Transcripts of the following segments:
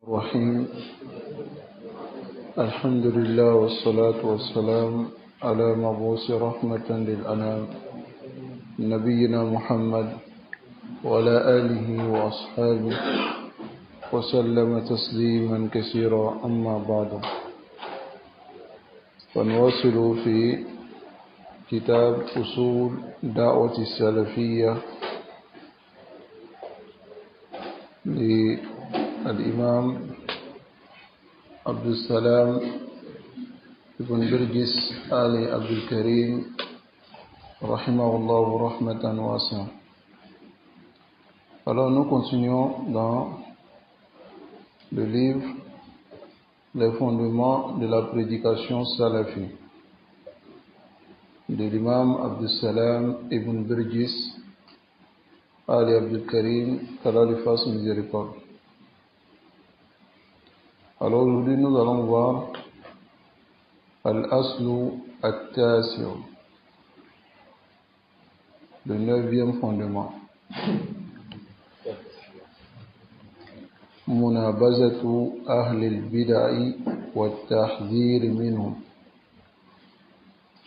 الرحيم. الحمد لله والصلاة والسلام على مبعوث رحمة للأنام نبينا محمد وعلى آله وأصحابه وسلم تسليما كثيرا. أما بعد، فنواصل في كتاب أصول دعوة السلفية للإمام عبد السلام ابن برجس آل عبد الكريم رحمه الله رحمة واسعة. Alors nous continuons dans le livre Les fondements de la prédication salafi de l'imam Abdul Salam ibn Birjis Ali Abdul Karim, qu'Allah lui fasse miséricorde. Alors aujourd'hui nous allons voir Al-Aslu At-Tasi', le 9e fondement. Munabazatu Ahli al-Bid'i wa Tahdhir minhum.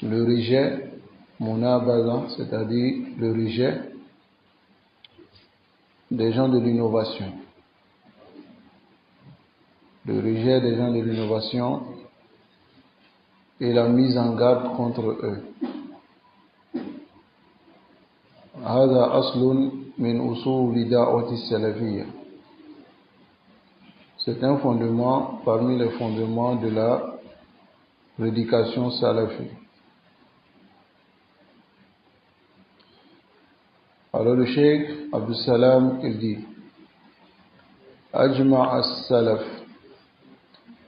Le rejet, Munabaza, c'est-à-dire le rejet des gens de l'innovation. Le rejet des gens de l'innovation et la mise en garde contre eux. هذا أصل من أصول دعوة السلفية. C'est un fondement parmi les fondements de la prédication salafie. Alors le cheikh Abdul Salam, il dit: أجمع السلف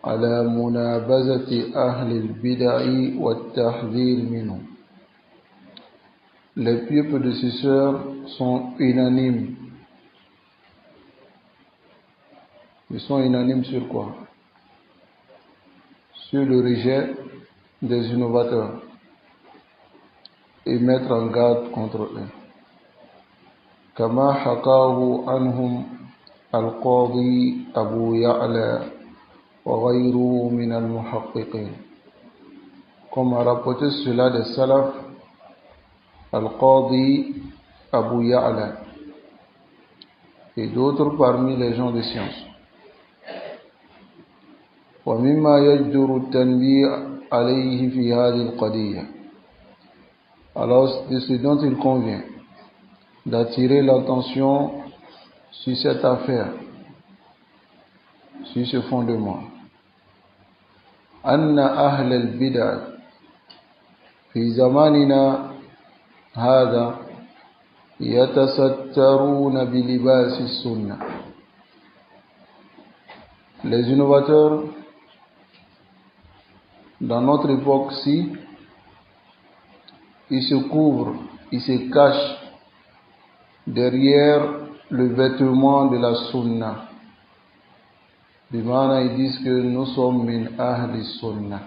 على منابذة أهل البدع والتحذير منهم. Les pieux prédécesseurs sont unanimes. Ils sont unanimes sur quoi? Sur le rejet des innovateurs et mettre en garde contre eux. كما حكاه عنهم القاضي أبو يعلى وغيره من المحققين. Comme a rapporté cela des salafs Al-Qadi Abu Ya'la et d'autres parmi les gens de science. ومما يجدر التنبيه عليه في هذه القضية. Alors de ce dont il convient d'attirer l'attention sur cette affaire, sur ce fondement. أن أهل البدع في زماننا هذا يتسترون بلباس السنة. Les innovateurs dans notre époque-ci, ils se couvrent, ils se cachent derrière le vêtement de la sunna. Bimana, ils disent que nous sommes min ahli sunna.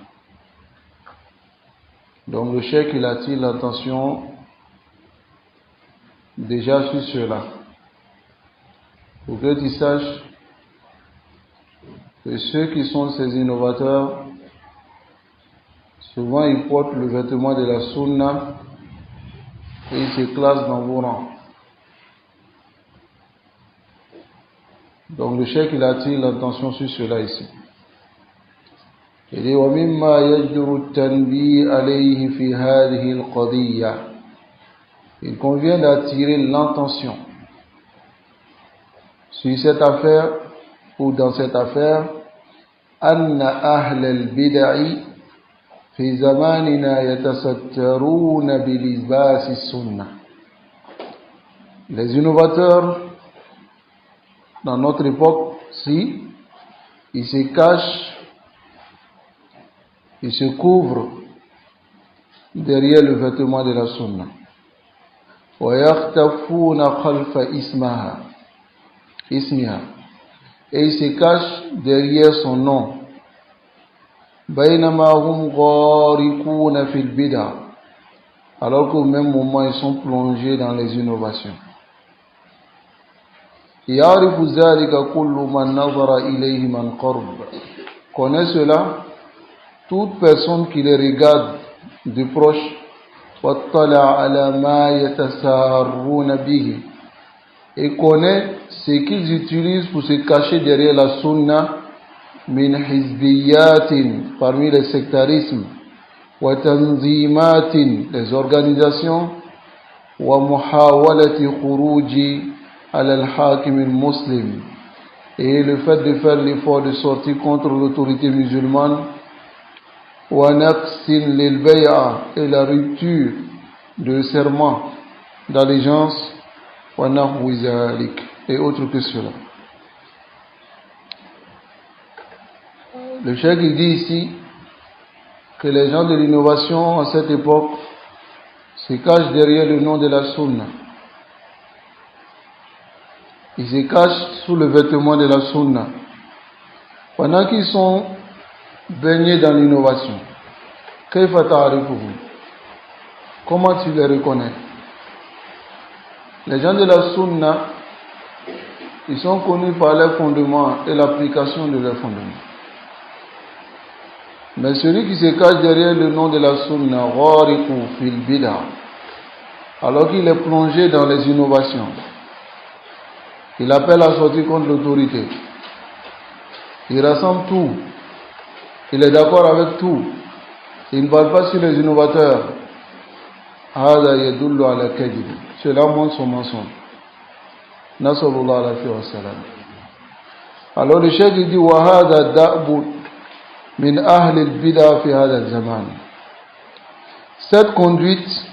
Donc le cheikh, il attire l'attention déjà sur cela, pour que tu saches que ceux qui sont ces innovateurs, souvent ils portent le vêtement de la sunna et ils se classent dans vos rangs. Donc le cheikh, il attire l'attention sur cela ici. Il dit: وَمِمَّا يَجْدُرُ التَّنْبِيهَ عَلَيْهِ فِي هَذِهِ الْقَضِيَّةِ. Il convient d'attirer l'attention sur cette affaire ou dans cette affaire. أَنَّ أَهْلَ الْبِدَعِ فِي زَمَانِنَا يَتَسَتَّرُونَ بِلِبَاسِ السُّنَّةِ. Les innovateurs dans notre époque-ci, ils se cachent, ils se couvrent derrière le vêtement de la sunna. وَيَخْتَفُونَ خَلْفَ اسمها. Et ils se cachent derrière son nom. بَيْنَمَا هُمْ غَارِقُونَ فِي الْبِدَعِ. Alors qu'au même moment, ils sont plongés dans les innovations. يعرف ذلك كل من نظر إليه من قرب. Connaît cela toute personne qui les regarde de proche. وَاطَّلَعَ عَلَى مَا يَتَسَارُّونَ بِهِ. Et connaît ce qu'ils utilisent pour se cacher derrière la sunna min hizbiyatin, parmi les sectarismes, wa tanzimatin, les organisations, wa muhawalati khuruji ala al-hakim al-muslim, et le fait de faire l'effort de sortir contre l'autorité musulmane, wa naqsin lil bay'a, et la rupture de serment d'allégeance, wa nahwi zalik, et autre que cela. Le cheikh il dit ici que les gens de l'innovation à cette époque se cachent derrière le nom de la sunna. Ils se cachent sous le vêtement de la sunna. Pendant qu'ils sont baignés dans l'innovation. Kayfa ta'rifuhum? Comment tu les reconnais? Les gens de la sunna, ils sont connus par leurs fondements et l'application de leurs fondements. Mais celui qui se cache derrière le nom de la sunna, ghariqu fil bid'a, alors qu'il est plongé dans les innovations, il appelle à sortir contre l'autorité, il rassemble tout, il est d'accord avec tout, il ne parle pas sur les innovateurs. Hada yadullu ala kadhib, cela montre son mensonge. Nasallallahu alayhi wa sallam. Alors le cheikh dit wa hada da'bu min ahli al-bid'a fi hada al-zaman. Cette conduite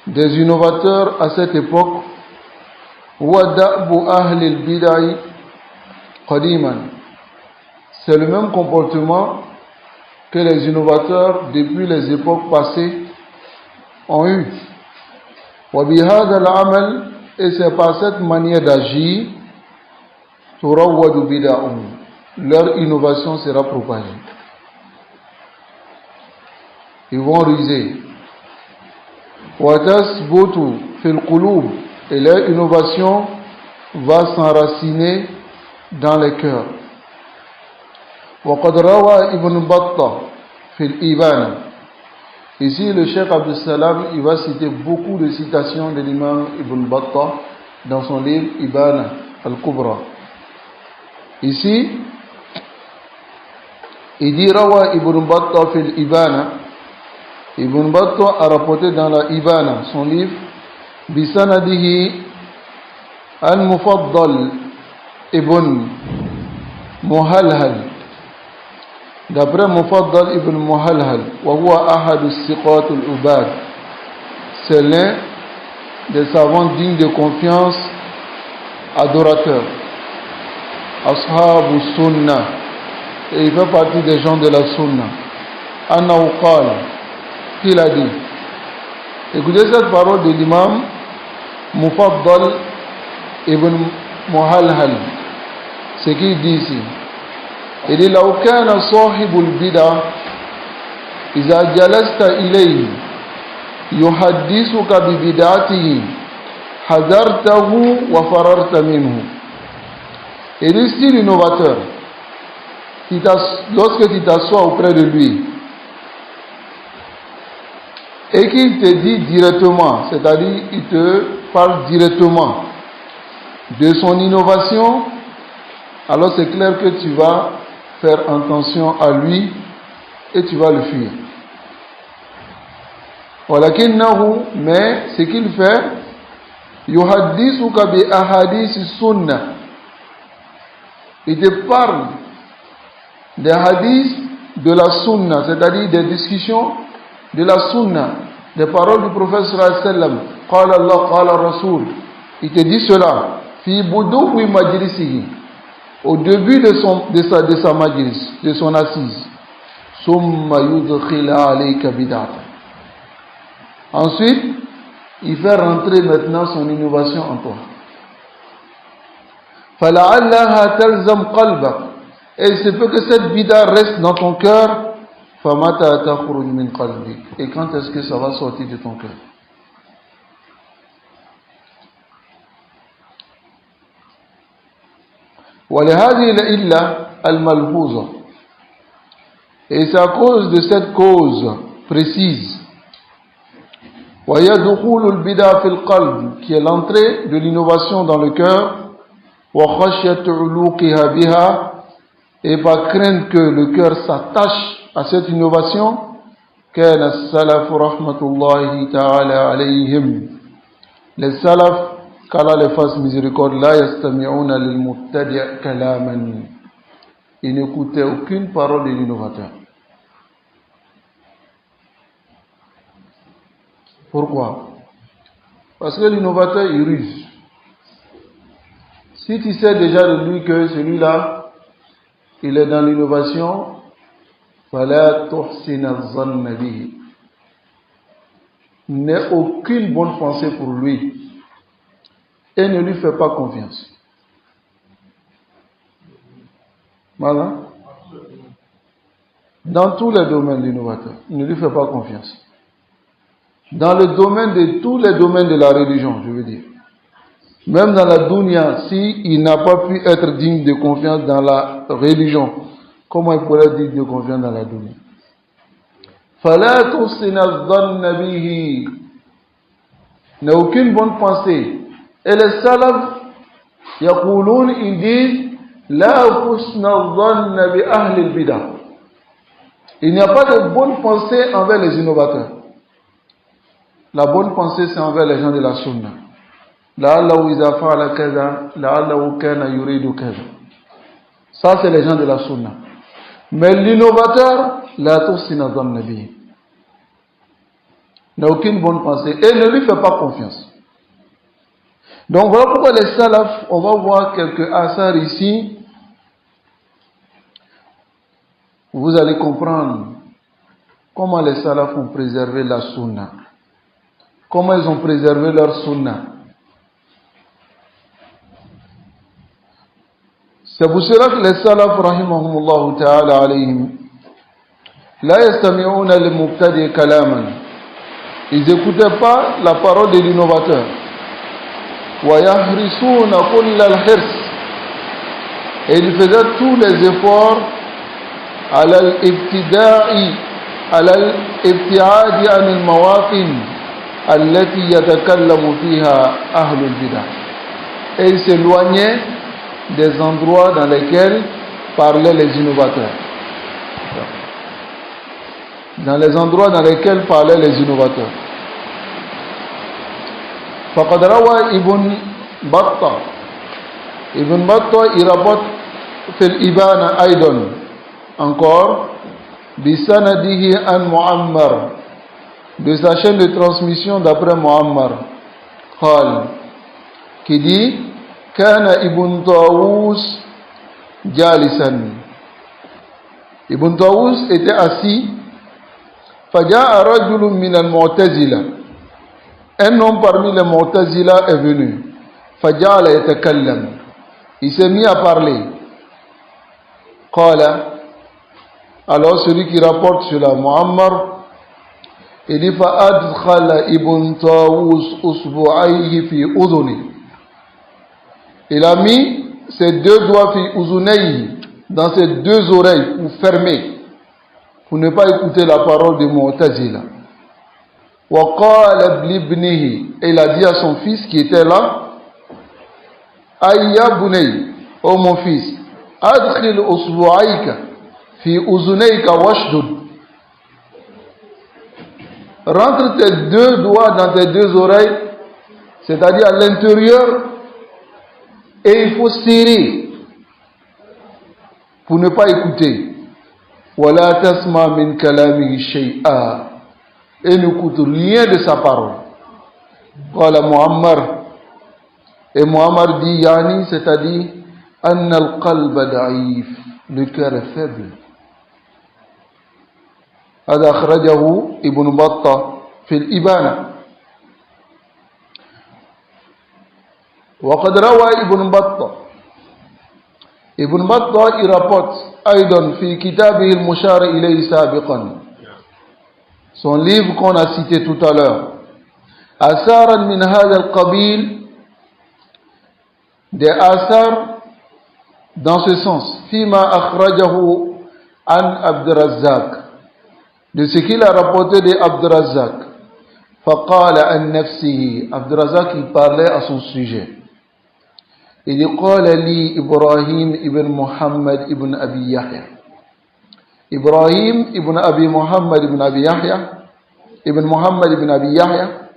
des innovateurs à cette époque, wa da'bu ahli al-bid'a qadiman, c'est le même comportement que les innovateurs depuis les époques passées ont eu. Wa bi hada al-amal, et c'est par cette manière d'agir turawwadu bid'ahum, leur innovation sera propagée. Ils vont ruser. Wa tasbutu fil qulub, et leur innovation va s'enraciner dans les cœurs. Wa qad rawa Ibn Battah fil Ibana. Ici, le Cheikh Abdul Salam, il va citer beaucoup de citations de l'imam Ibn Battah dans son livre Ibana al-Kubra. Ici, il dit Rawa Ibn Battah fil Ibana. Ibn Battah a rapporté dans la Ibana, son livre, Bisanadihi al-Mufaddal Ibn Muhalhal. D'après Mufaddal ibn Muhalhal, wa huwa ahad as-siqat al-ubad, c'est l'un des savants dignes de confiance, adorateurs, ashabu sunnah, et il fait partie des gens de la sunna. Annahu qala, qu'il a dit, écoutez cette parole de l'imam Mufaddal ibn Muhalhal, ce qu'il dit ici. Il dit لو كان صاحب البدع إذا جلست إليه يحدثك ببدعته حذرته وفررت منه. Il dit si l'innovateur, lorsque tu t'assois auprès de lui et qu'il te dit directement, c'est-à-dire il te parle directement de son innovation, alors c'est clair que tu vas faire attention à lui et tu vas le fuir. Mais ce qu'il fait, yuhaddisuka bi ahadith sunnah, il te parle des hadiths de la sunna, c'est-à-dire des discussions de la sunna, des paroles du prophète sallallahu alayhi wa sallam, qala Allah, qala Rasul. Il te dit cela, fi buduwi majlisihi, au début de sa majlis, de son assise. Summa yudkhila alayka bid'ata. Ensuite, il fait rentrer maintenant son innovation en toi. Fala'allaha talzam qalbak, et il se peut que cette bid'a reste dans ton cœur. Famata takhruj min qalbik, et quand est-ce que ça va sortir de ton cœur? ولهذه العلة الملحوظة. Et c'est à cause de cette cause précise, وهي دخول البدع في القلب, qui est l'entrée de l'innovation dans le cœur, وخشية علوقها بها, et par crainte que le cœur s'attache à cette innovation, كان السلف رحمة الله تعالى عليهم, les salafs, qu'Allah les fasse miséricorde, لا يستمعون للمبتدع كلاما, ils n'écoutaient aucune parole de l'innovateur. Pourquoi? Parce que l'innovateur, il ruse. Si tu sais déjà de lui que celui-là, il est dans l'innovation, فَلَا تُحْسِنَ الظَّنَّ بِهِ, n'aie aucune bonne pensée pour lui et ne lui fais pas confiance. Voilà. Dans tous les domaines, l'innovateur, ne lui fais pas confiance. Dans le domaine de tous les domaines de la religion, je veux dire. Même dans la dunya, s'il n'a pas pu être digne de confiance dans la religion, comment il pourrait être digne de confiance dans la dunya? فَلَا تُحْسِنَ الظَّنَّ بِهِ, n'a aucune bonne pensée. Et les salafs, يقولون, ils disent, لَا حُسْنَ الظَّنَّ بِأَهْلِ الْبِدَعِ, il n'y a pas de bonne pensée envers les innovateurs. La bonne pensée, c'est envers les gens de la sunna. لَعَلَّهُ إِذَا فَعَلَ كَذَا لَعَلَّهُ كَانَ يُرِيدُ كَذَا. Ça, c'est les gens de la sunna. Mais l'innovateur, لَا تُحْسِنَ الظَّنَّ بِهِ, n'a aucune bonne pensée et ne lui fait pas confiance. Donc voilà pourquoi les salafs, on va voir quelques asars ici. Vous allez comprendre comment les salafs ont préservé la sunna. Comment ils ont préservé leur sunna. C'est pour cela que les salafs, rahimahumullah ta'ala alayhim, la yastami'una al-mubtadi kalaman, ils n'écoutaient pas la parole de l'innovateur. Wa yahrisuna kull al-hirs, et ils faisaient tous les efforts ala al-ibtida'i, ala al-ibtiadi an al-mawaqin allati yatakallamu fiha ahlul bidah, et ils s'éloignaient des endroits dans lesquels parlaient les innovateurs. Dans les endroits dans lesquels parlaient les innovateurs. فقد روى ابن بطة, Ibn Battah, il rapporte في الإبانة أيضا encore بسنده عن معمر, de sa chaîne de transmission d'après Muammar, قال, qui dit كان ابن طاووس جالسا, Ibn Tawus était assis, فجاء رجل من المعتزلة, un homme parmi les Mu'tazila est venu, فجعل يتكلم, il s'est mis à parler, قال, alors celui qui rapporte cela, Muammar, il dit فأدخل ابن طاووس أصبعيه في أذنه, il a mis ses deux doigts fi uzunayhi, dans ses deux oreilles pour fermer, pour ne pas écouter la parole de Mu'tazila. Wa qala libnihi, et il a dit à son fils qui était là, Ayya bunay, ô mon fils, adkhil usbu'ayka fi uzunayka washdud, rentre tes deux doigts dans tes deux oreilles, c'est-à-dire à l'intérieur, et il faut serrer pour ne pas écouter. Wala tasma min kalamihi shay'a, et n'écoute rien de sa parole. Qala Muammar, et Muammar dit yani, c'est-à-dire anna al-qalba da'if, le cœur est faible. هذا أخرجه ابن بطة في الإبانة. وقد روى ابن بطة, ابن بطة il rapporte أيضا في كتابه المشار إليه سابقا, son livre qu'on a cité tout à l'heure, آثارا من هذا القبيل, des asars dans ce sens, Fima akhrajahu an Abdurrazzaq, de ce qu'il a rapporté de Abdurrazzaq. Faqala an nafsihi, Abdurrazzaq il parlait à son sujet. Il dit qala li Ibrahim ibn Muhammad ibn Abi Yahya. Ibrahim ibn Abi Muhammad ibn Abi Yahya, ibn Muhammad ibn Abi Yahya,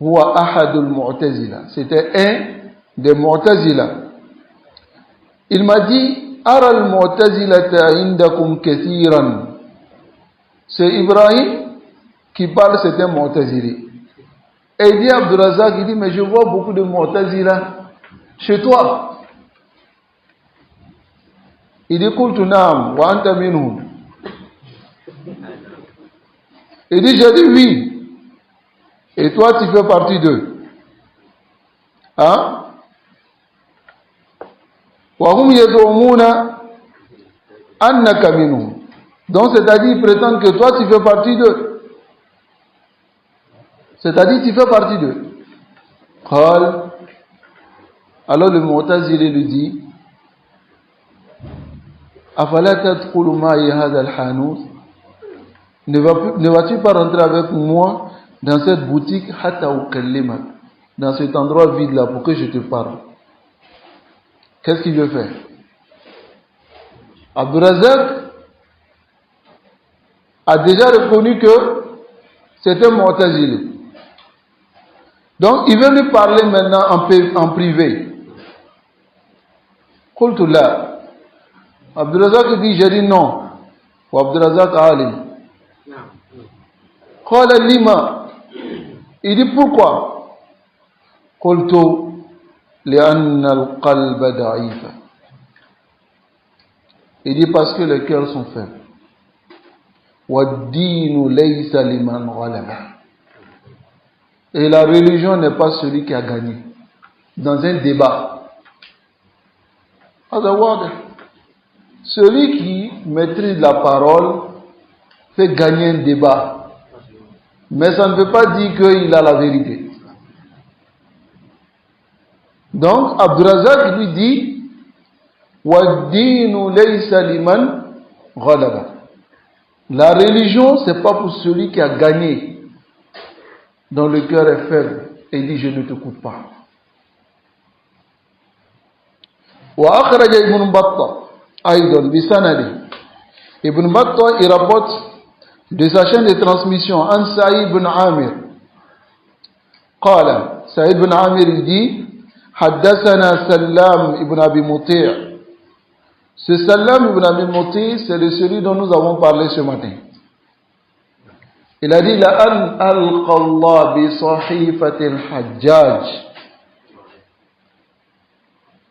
huwa ahadul mu'tazila. C'était un des mu'tazila. Il m'a dit, ara al-mu'tazilata indakum kathiran. C'est Ibrahim qui parle, c'est un mu'tazili. Et il dit à Abdurrazzaq, il dit, mais je vois beaucoup de mu'tazila chez toi. Il dit, qultu na'am wa anta minhum. Il dit, j'ai dit oui. Et toi, tu fais partie d'eux. Hein? وهم يزعمون أنك منهم. Donc c'est-à-dire ils prétendent que toi tu fais partie d'eux. C'est-à-dire tu fais partie d'eux. قال, alors le Mu'tazili lui dit, أفلا تدخل معي هذا الحانوت. Ne vas-tu pas rentrer avec moi dans cette boutique حتى أكلمك, dans cet endroit vide là pour que je te parle? Qu'est-ce qu'il veut faire? Abdurrazzaq a déjà reconnu que c'était Mu'tazili. Donc il veut lui parler maintenant en privé. Qultu la. Abdurrazzaq dit, j'ai dit non. Wa Abdurrazzaq alim. Qala lima. Il dit pourquoi? Qultu لأن القلب ضعيف. Il dit parce que les cœurs sont faibles. والدين ليس لمن غلب. Et la religion n'est pas celui qui a gagné. Dans un débat. Celui qui maîtrise la parole fait gagner un débat. Mais ça ne veut pas dire qu'il a la vérité. Donc, Abdurrazzaq lui dit, وَالدِّينُ لَيْسَ لِمَنْ غَلَبَ. La religion, c'est pas pour celui qui a gagné, dont le cœur est faible, et il dit, je ne te coupe pas. وأخرج ابن بطة أيضا بسنده. Ibn Battah, il rapporte de sa chaîne de transmission, An Saïd ibn Amir. قال, Saïd ibn Amir, il dit, حدثنا سلام ابن أبي مطيع. Ce Salam ibn Abi Muti, c'est celui dont nous avons parlé ce matin. Il a dit, لأن ألقى الله بصحيفة الحجاج.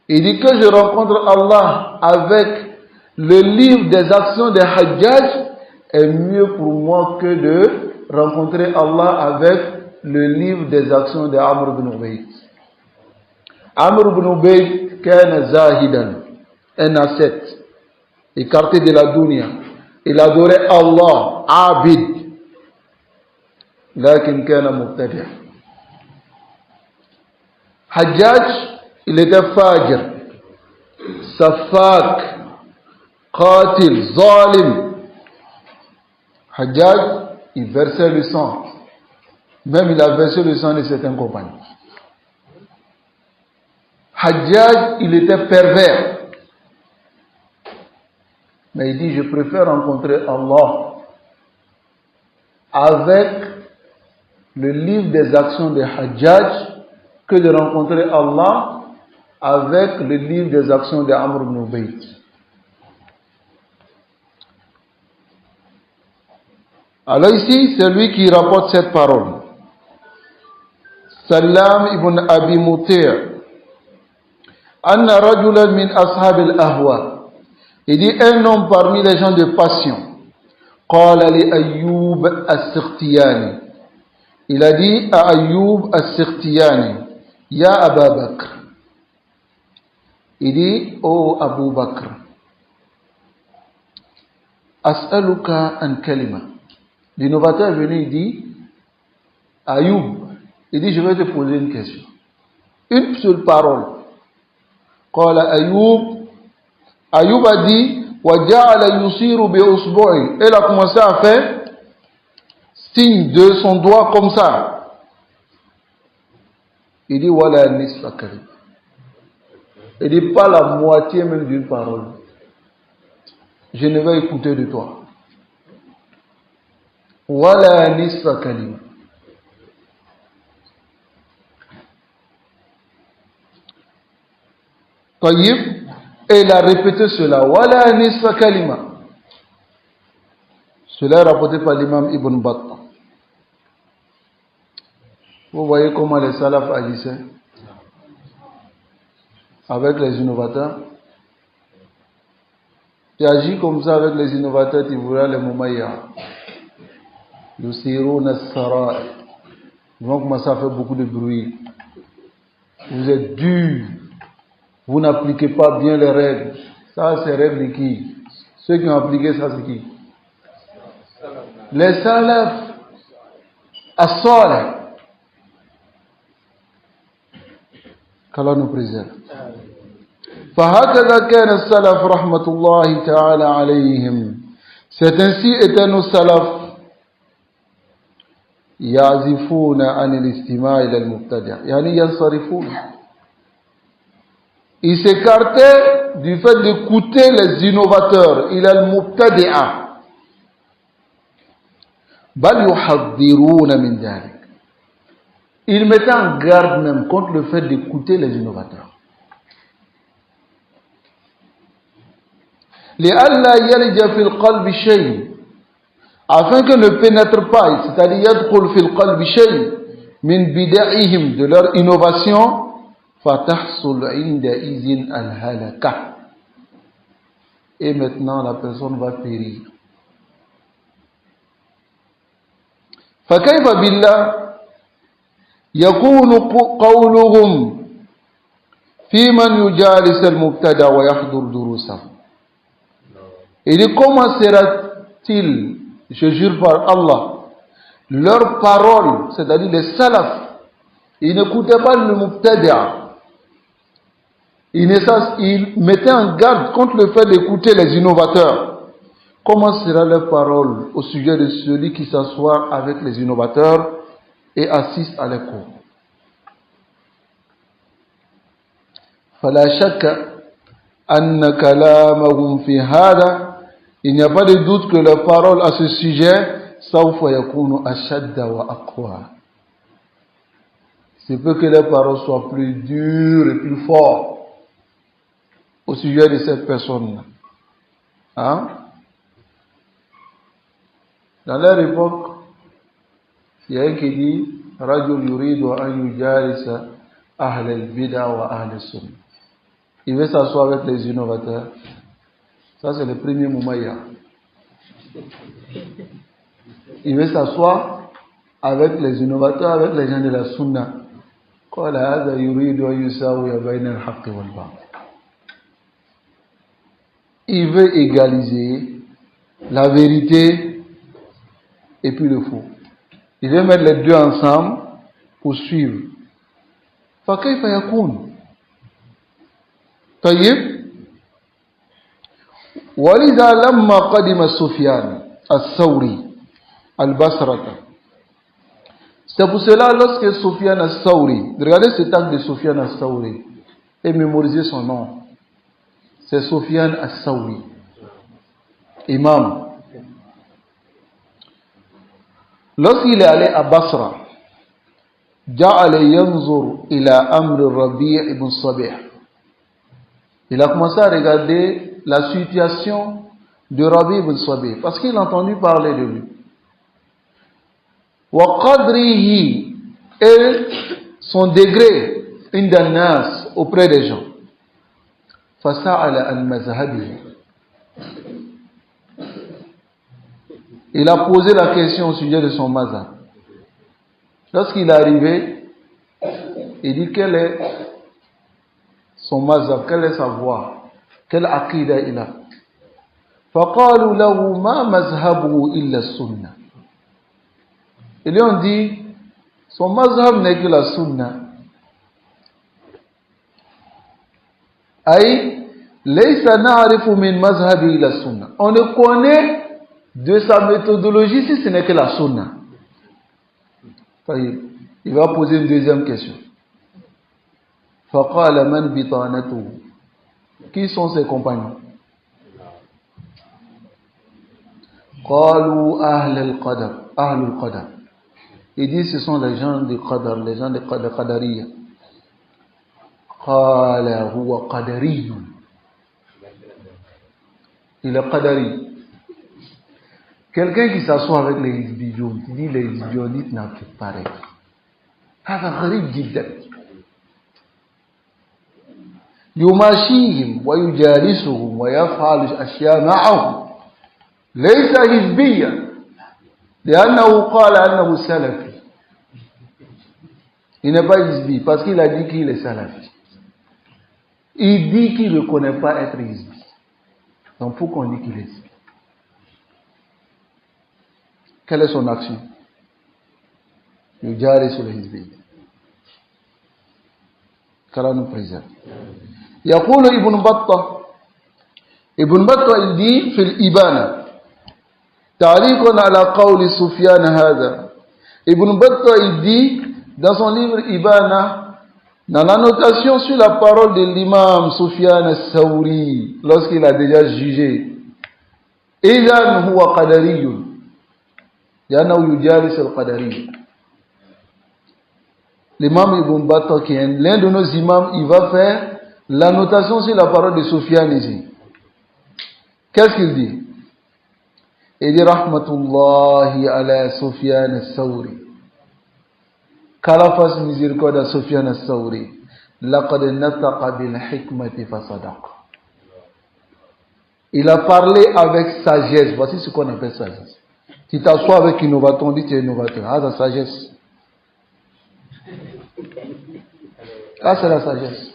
Il dit que je rencontre Allah avec le livre des actions des Hajjaj est mieux pour moi que de rencontrer Allah avec le livre des actions de Amr ibn Ubayd. Amr ibn Ubayd kana zahidan, un ascète, écarté de la dunya. Il adorait Allah, abid. Lakin kana mubtadi'. Hajjaj, il était fajr, safak, qatil, zalim. Hajjaj, il versait le sang. Même il a versé le sang de certains compagnons. Hajjaj, il était pervers. Mais il dit, je préfère rencontrer Allah avec le livre des actions de Hajjaj que de rencontrer Allah avec le livre des actions de Amr ibn Ubayd. Alors ici, c'est lui qui rapporte cette parole. Salam ibn Abi Muti'. Anna rajulan min ashab al-ahwa. Il dit un homme parmi les gens de passion. Qala li Ayyub as-Sikhtiyani. Il a dit à Ayyub as-Sikhtiyani, Ya Aba Bakr. Il dit, oh Abu Bakr, As'aluka an kalima. L'innovateur est venu, il dit, Ayyub, il dit, je vais te poser une question. Une seule parole. Qala Ayyub, Ayoub a dit, وَجَعَلَ يُصِيرُ بِأُصْبُعِ. Elle a commencé à faire signe de son doigt comme ça. Il dit, وَلَا نِصْفَ كَلِمَةٍ. Il dit, pas la moitié même d'une parole. Je ne vais écouter de toi. وَلَا نِصْفَ كَلِمَةٍ. Taïb, et il a répété cela. Wala nisfa kalima. Cela est rapporté par l'imam Ibn Battah. Vous voyez comment les salafs agissaient avec les innovateurs. Tu agis comme ça avec les innovateurs, tu verras les Moumaïa. Le sirou Nassara. Donc, moi, ça fait beaucoup de bruit. Vous êtes dur. Vous n'appliquez pas bien les règles. Ça, c'est règles de qui? Ceux qui ont appliqué ça, c'est qui? Les salafs. As-salih. Qu'Allah nous préserve. فهكذا كان السلف رحمة الله تعالى عليهم. C'est ainsi étaient nos salaf. يعزفون عن الاستماع إلى المبتدع. يعني ينصرفون. Ils s'écartaient du fait d'écouter les innovateurs. إلى المبتدع. بل يحذرون من ذلك. Ils mettaient en garde même contre le fait d'écouter les innovateurs. لئلا يلج في القلب شيء. Afin que ne pénètre pas, c'est-à-dire يدخل في القلب شيء من بدعهم, de leur innovation. فَتَحْصُلْ عِنْدَئِذٍ الْهَلَكَةِ. Et maintenant la personne va périr. فَكَيْفَ بِاللَّهِ يَكُونُ قَوْلُهُمْ فِي مَنْ يُجَالِسَ الْمُبْتَدَعَ وَيَحْضُرُ دُرُوسَهُ. Il dit, comment sera-t-il, je jure par Allah, leurs paroles, c'est-à-dire les salafs, ils n'écoutaient pas le mubtadi'a. Ils mettaient en garde contre le fait d'écouter les innovateurs. Comment sera leur parole au sujet de celui qui s'assoit avec les innovateurs et assiste à leurs cours? فلا شك أن كلامهم في هذا. Il n'y a pas de doute que leurs paroles à ce sujet سوف يكون أشد وأقوى. C'est peu que leurs paroles soient plus dures et plus fortes au sujet de cette personne. Hein? Dans leur époque, il y a un qui dit رجل يريد أن يجالس أهل البدع وأهل السنة. Il veut s'asseoir avec les innovateurs. Ça, c'est le premier Moumaïa. Il veut s'asseoir avec les innovateurs, avec les gens de la Sunna. قال هذا يريد أن يساوي بين الحق والباطل. Il veut égaliser la vérité et puis le faux. Il veut mettre les deux ensemble pour suivre. فكيف يكون؟ طيب. ولذا لما قدم سفيان الثوري البصرة. C'est pour cela lorsque Sufyan al-Thawri, regardez cet acte de Sufyan al-Thawri et mémorisez son nom. C'est Sufyan al-Thawri, imam. Lorsqu'il est allé à Basra, جعل ينظر إلى أمر الربيع ibn Sabih. Il a commencé à regarder la situation de Rabi ibn Sabih parce qu'il a entendu parler de lui. وقدره, et son degré عند الناس, auprès des gens. فسأل عن مذهبه. Il a posé la question au sujet de son mazhab. Lorsqu'il est arrivé, il dit quel est son mazhab, quelle est sa voie, quelle aqida il a. فقالوا له ما مذهبه إلا السنة. Ils lui ont dit, son mazhab n'est que la sunna. أي Laysa na'rifu min mazhabi ila sunna. On ne connaît de sa méthodologie si ce n'est que la sunna. Il va poser une deuxième question. Faqala man bitanatuhu. Qui sont ses compagnons? Qalu ahlul qadar. Ahlul qadar. Il dit ce sont les gens de qadar, les gens de qadariya. Qala huwa qadariyun. Il est qadari. Quelqu'un qui s'assoit avec les hizbiyoun, qui dit les hizbiyonites n'appliquent pas règle. هذا غريب جدا. يماشيهم ويجالسهم ويفعل أشياء معهم ليس حزبيا لأنه قال أنه سلفي. Il n'est pas hizbi parce qu'il a dit qu'il est salafi. Il dit qu'il ne connaît pas être hizbi. Donc pourquoi on dit qu'il est hizbi? Quelle est son action? يجالس sur les hizbi. Qu'Allah nous préserve. يقول ابن بطة il dit في الإبانة تعليق على قول سفيان هذا. Ibn Battah il dit dans son livre Ibana, dans la notation sur la parole de l'imam Sufyan al-Thawri lorsqu'il a déjà jugé, إذن هو قدري لأنه يجالس القدري. L'imam Ibn Battah, qui est l'un de nos imams, il va faire la notation sur la parole de Sufyan ici. Qu'est-ce qu'il dit? Il dit Rahmatullahi ala Sufyan al-Thawri. Qu'Allah fasse miséricorde à Sufyan al-Thawri. Laqad nataqa bil hikmati fasadaq. Il a parlé avec sagesse. Voici ce qu'on appelle sagesse. Tu t'assois avec innovateur, on dit tu es innovateur. Ah, la sagesse. Ah, c'est la sagesse.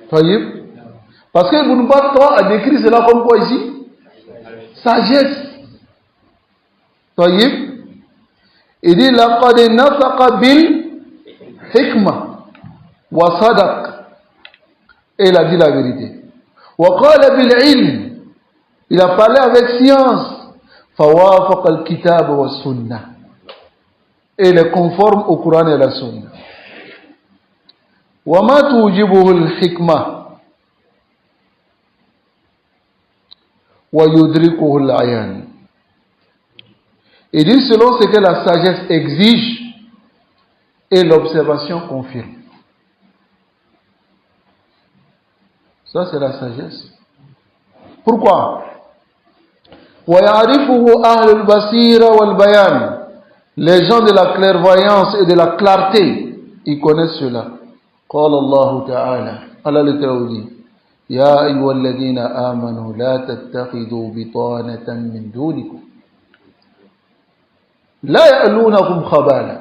Parce que Ibn Battah a décrit cela comme quoi ici? Sagesse. Il dit laqad nasaqa bil hikma wa sadaq. Et il a dit la vérité. Wa qala bil ilm. Il a parlé avec science. Fawafaqa al kitab wa sunnah. Et il est conforme au Coran et à la Sunna. وما توجبه الحكمة ويدركه العيان. Il dit selon ce que la sagesse exige et l'observation confirme. Ça c'est la sagesse. Pourquoi? ويعرفه أهل البصيرة والبيان. Les gens de la clairvoyance et de la clarté, ils connaissent cela. قال الله تعالى على التوحيد يا أيها الذين آمنوا لا تتخذوا بطانة من دونكم لا يألونكم خبالا.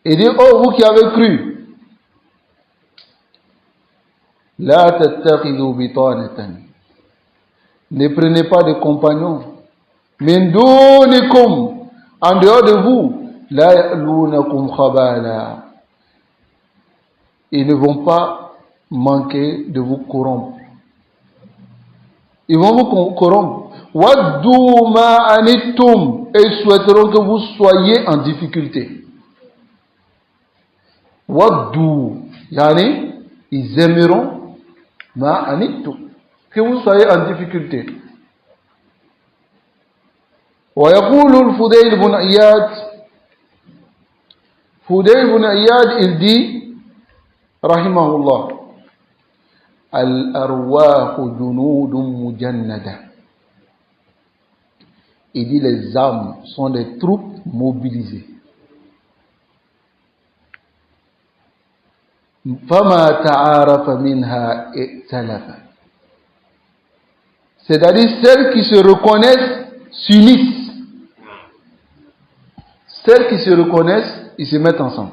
Il dit oh vous qui avez cru لا تتخذوا بطانة, ne prenez pas de compagnons من دونكم, en dehors de vous. La ya'lunakum khabala. Ils ne vont pas manquer de vous corrompre. Ils vont vous corrompre. Waddu ma anittum. Et ils souhaiteront que vous soyez en difficulté. Waddu. Yani, ils aimeront ma anittum. Que vous soyez en difficulté. Wa yaqulu al-Fudayl ibn Iyad. Fudayl ibn Iyad, il dit, rahimahullah, al-arwahu junudun mujannada. Il dit les âmes sont des troupes mobilisées. Fama ta'arafa minha i'talafa. C'est-à-dire celles qui se reconnaissent s'unissent. Celles qui se reconnaissent, ils se mettent ensemble.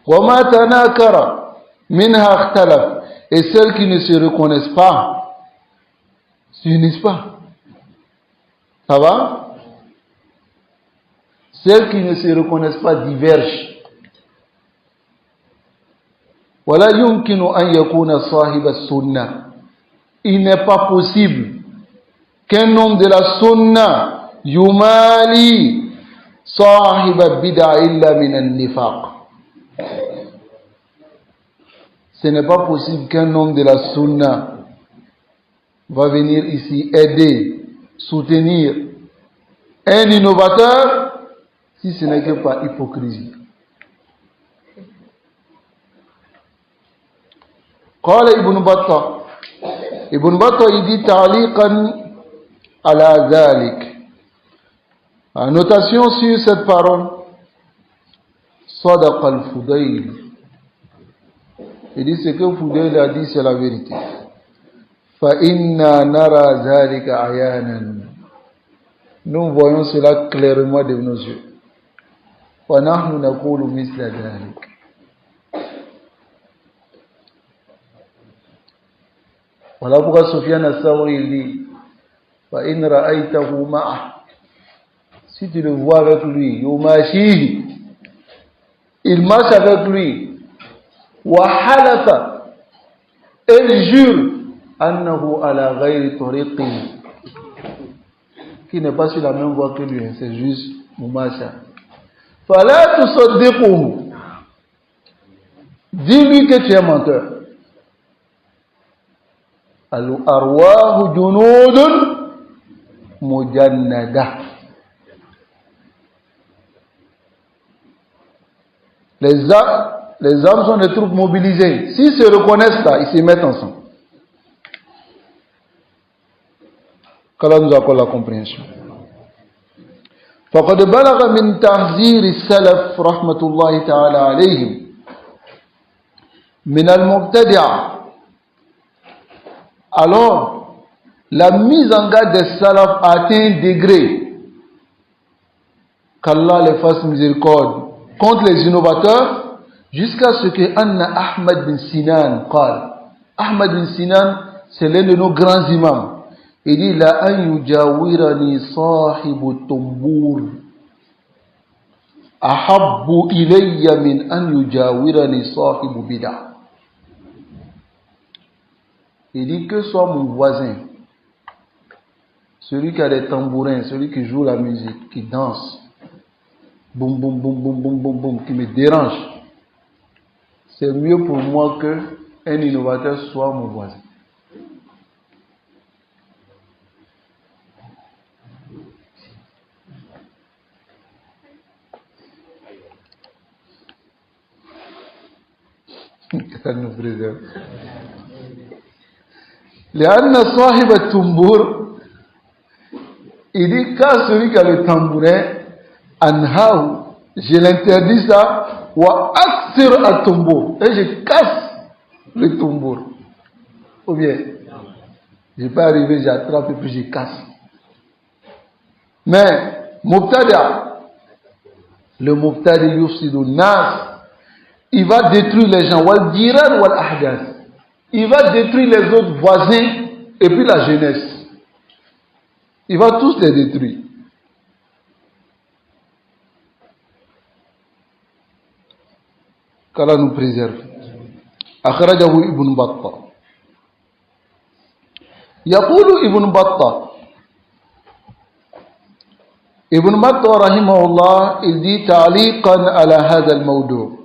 وَمَا تَنَاكَرَ مِنْهَا اخْتَلَفَ. Et celles qui ne se reconnaissent pas, s'unissent pas. Ça va? Celles qui ne se reconnaissent pas divergent. ولا يمكن أن يكون صاحب السنة. Il n'est pas possible qu'un homme de la sunna yumali صاحب البدع إلا من النفاق. Ce n'est pas possible qu'un homme de la sunna va venir ici aider, soutenir un innovateur si ce n'est que par hypocrisie. قال ابن بطة il dit تعليقا على ذلك, en notation sur cette parole, صدق الفضيل, il dit ce que Fudayl a dit c'est la vérité. فإنا نرى ذلك عيانا, nous voyons cela clairement de nos yeux. ونحن نقول مثل ذلك. Voilà pourquoi Sufyan al-Thawri il dit فإن رأيته معه, si tu le vois avec lui, يماشيه, il marche avec lui, وحلف, et il jure أنه على غير طريقه, qui n'est pas sur la même voie que lui, c'est juste Moumasha. فلا تصدقه, dis-lui que tu es menteur. الأرواح جنود مجندة, les âmes sont des troupes mobilisées. S'ils se reconnaissent là, ils se mettent ensemble. Qu'Allah nous accorde la compréhension. فقد بلغ من تحذير السلف رحمة الله تعالى عليهم من المبتدع. Alors, la mise en garde des salafs a atteint un degré, qu'Allah les fasse miséricorde, contre les innovateurs, jusqu'à ce que Anna Ahmad bin Sinan قال. Ahmad bin Sinan, c'est l'un de nos grands imams. Il dit la an yujawirani sahibu tumbur ahabbu ilayya min an yujawirani sahibu bid'ah. Il dit que soit mon voisin, celui qui a des tambourins, celui qui joue la musique, qui danse, boum boum boum boum boum boum boum, qui me dérange, c'est mieux pour moi que un innovateur soit mon voisin. Ça nous préserve. لأن صاحب التنبور, il dit quand celui qui a le tambourin, anhaou, je l'interdis ça, wa aksir à tambour, et je casse le tambour. Ou bien, je peux arriver, j'attrape et puis je casse. Mais, mubtada, le mubtada yufsidu nas, il va détruire les gens, wal jiran wal ahdas. Il va détruire les autres voisins et puis la jeunesse. Il va tous les détruire. Qu'Allah nous préserve. أخرجه ابن بطة. يقول ابن بطة رحمه الله, il dit تعليقا على هذا الموضوع,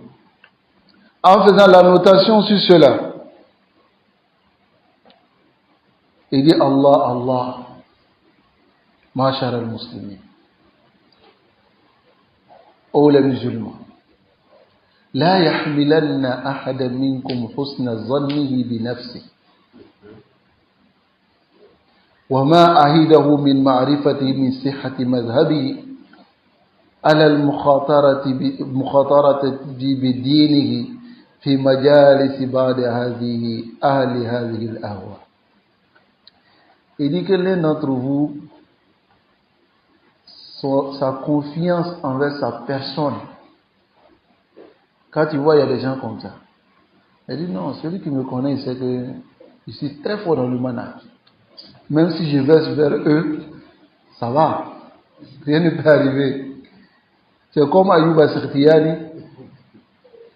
en faisant la notation sur cela. Il dit Allah, Allah, ma'ashar al-muslimin, ô les musulmans, la yahmilanna ahadan minkum husna zannihi bi nafsi wa ma ahidahu min ma'rifatihi min sihhati madhhabihi ala al-mukhatarati bi dinihi fi majalis ba'd ahli hadhihi al-ahwa. Il dit que l'un d'entre vous, sa confiance envers sa personne, quand tu vois il y a des gens comme ça, il dit non, celui qui me connaît, il sait que je suis très fort dans le manage. Même si je verse vers eux, ça va, rien ne peut arriver. C'est comme Ayoub al-Sakhtiyani,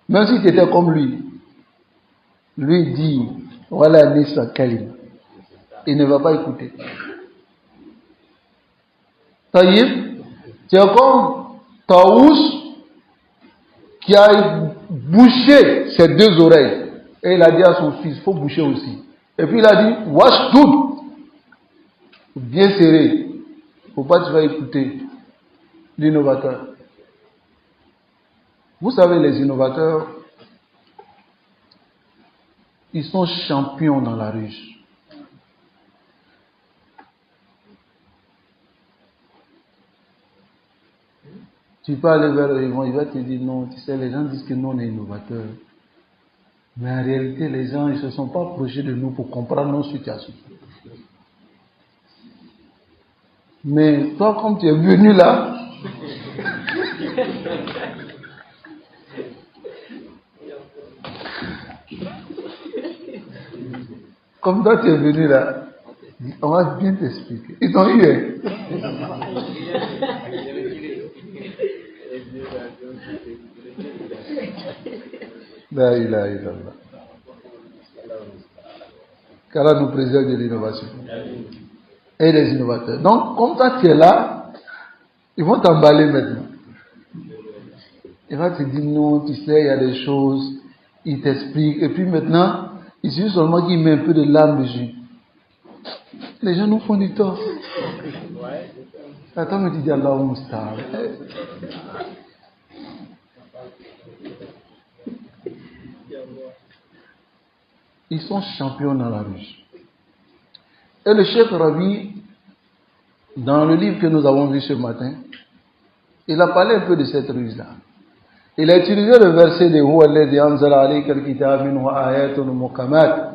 même si tu étais comme lui, lui dit voilà Nissa Kalim, il ne va pas écouter. Taïb, c'est comme Taous qui a bouché ses deux oreilles. Et il a dit à son fils, il faut boucher aussi. Et puis il a dit, wash tout, bien serré. Il ne faut pas que tu vas écouter l'innovateur. Vous savez, les innovateurs, ils sont champions dans la ruche. Tu peux aller vers eux, il va te dire non, tu sais, les gens disent que nous on est innovateurs. Mais en réalité, les gens, ils ne se sont pas approchés de nous pour comprendre nos situations. Mais toi, comme tu es venu là, comme toi tu es venu là, on va bien t'expliquer. Ils t'ont eu, hein? La ilaha illallah. Qu'Allah nous préserve de l'innovation. Et les innovateurs. Donc, comme toi tu es là, ils vont t'emballer maintenant. Il va te dire non, tu sais, il y a des choses, il t'explique. Et puis maintenant, il suffit seulement qu'il met un peu de lame dessus. Les gens nous font du tort. Attends, mais tu dis Allah Moustar. Ils sont champions dans la rue. Et le chef Rabi, dans le livre que nous avons vu ce matin, il a parlé un peu de cette ruse-là. Il a utilisé le verset de Huwa alladhi anzala alayka al-kitaba minhu ayatun muhkamat.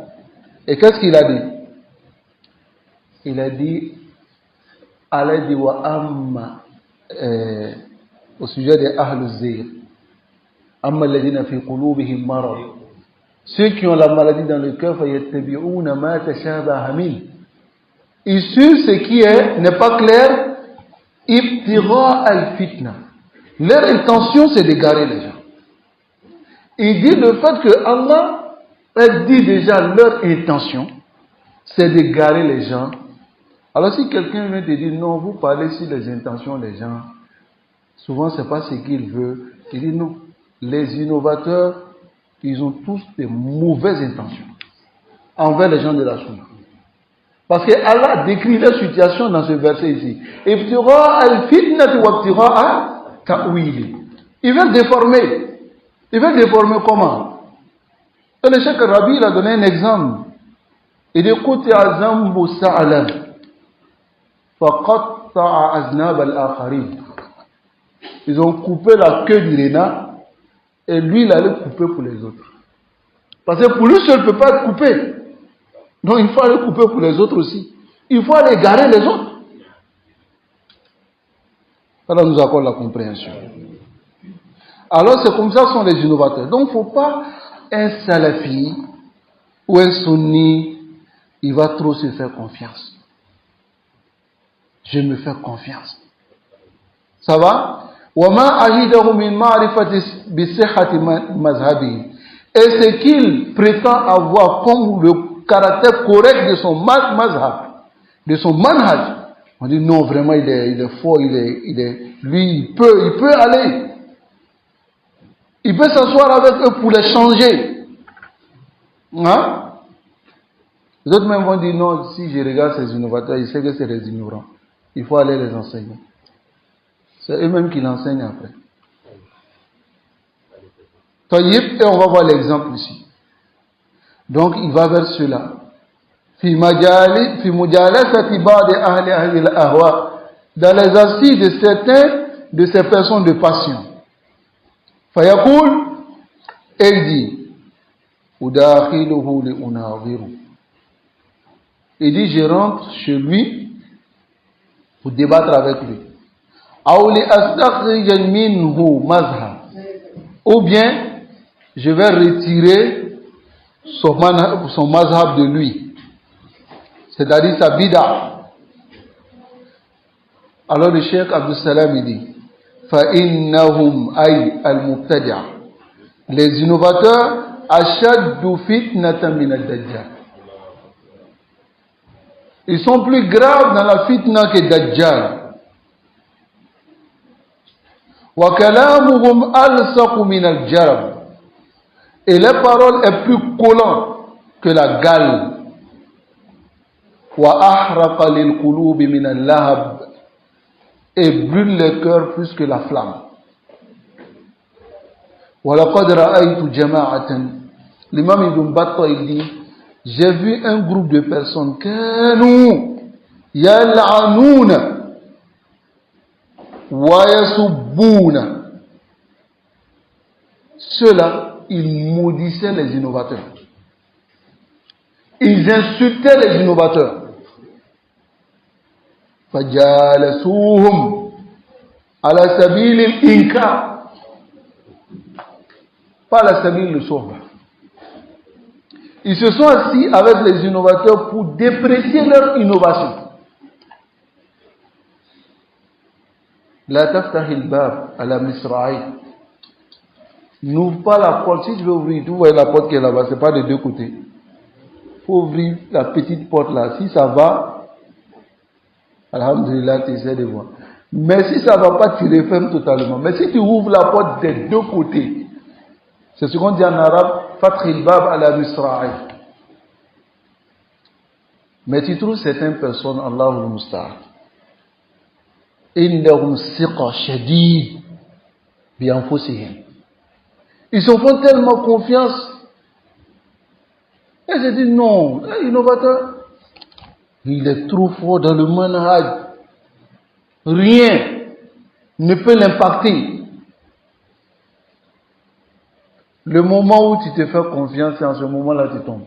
Et qu'est-ce qu'il a dit? Il a dit, Allah dit wa amma, au sujet des Ahlul Zayr, amma alladhina fi qulubihim marad. Ceux qui ont la maladie dans le cœur, fayattabi'una ma tashabaha min. Ils suivent ce qui n'est pas clair, ibtigha al-fitna. Leur intention, c'est d'égarer les gens. Il dit le fait que Allah a dit déjà leur intention, c'est d'égarer les gens. Alors si quelqu'un vient te dire non, vous parlez sur les intentions des gens, souvent c'est pas ce qu'il veut. Il dit non, les innovateurs, ils ont tous des mauvaises intentions envers les gens de la Sunna. Parce que Allah décrit leur situation dans ce verset ici. Ibtira al-fitnati wa ibtira ta'wili. Ils veulent déformer. Ils veulent déformer comment? Et le Cheikh Rabi, il a donné un exemple. Il dit Quti'a zambu sa'alan faqatta'a aznab al-akharin. Ils ont coupé la queue du renard et lui, il allait couper pour les autres. Parce que pour lui seul, il ne peut pas être coupé. Donc, il faut aller couper pour les autres aussi. Il faut aller garer les autres. Alors, nous accorde la compréhension. Alors, c'est comme ça sont les innovateurs. Donc, il ne faut pas un salafi ou un sunni, il va trop se faire confiance. Je me fais confiance. Ça va? وَمَا أَجِدَهُ مِنْ مَعْرِفَةِ بِصِحَّةِ مَذْهَبِهِ. Et ce qu'il prétend avoir comme le caractère correct de son mazhab, de son manhaj. On dit non, vraiment, il est fort, lui, il peut aller. Il peut s'asseoir avec eux pour les changer. Hein? Les autres même vont dire non, si je regarde ces innovateurs, il sait que c'est des ignorants. Il faut aller les enseigner. C'est eux-mêmes qui l'enseignent après. Et on va voir l'exemple ici. Donc il va vers cela. Dans les assises de certains de ces personnes de passion. Fayaqul, et il dit, il dit, je rentre chez lui pour débattre avec lui. Ou bien, je vais retirer son mazhab de lui. C'est-à-dire sa bida. Alors le Cheikh Abdul Salam il dit, فَإِنَّهُمْ أَيْ الْمُبْتَدِعَ. Les innovateurs, ashaddu fitnatan min ad-dajjal. Ils sont plus graves dans la fitna que Dajjal. Wa kalamuhum alsaqu min al-jarab. Et les paroles est plus collant que la gale. Wa ahraqa lil qulubi min al-lahab. Et brûle le cœur plus que la flamme. Wa laqad ra'aytu jama'atan. L'imam Ibn Battah il dit, j'ai vu un groupe de personnes kanu yal'anuna wa yasubbuna. Ceux-là, ils maudissaient les innovateurs. Ils insultaient les innovateurs. Fajalasuhum ala sabil al-inkar, pas la sabil al-sohba. Ils se sont assis avec les innovateurs pour déprécier leur innovation. La taftahil bab à la misra'i. N'ouvre pas la porte. Si tu veux ouvrir, tu vois la porte qui est là-bas, c'est pas des deux côtés. Il faut ouvrir la petite porte là. Si ça va, alhamdulillah, tu essaies de voir. Mais si ça va pas, tu refermes totalement. Mais si tu ouvres la porte des deux côtés, c'est ce qu'on dit en arabe, fathil bab à la misra'i. Mais tu trouves certaines personnes, Allahul Musta'an, innahum siqa shadid bi anfusihim. Ils se font tellement confiance. Et je dis non, l'innovateur, il est trop fort dans le manhaj. Rien ne peut l'impacter. Le moment où tu te fais confiance, c'est en ce moment-là que tu tombes.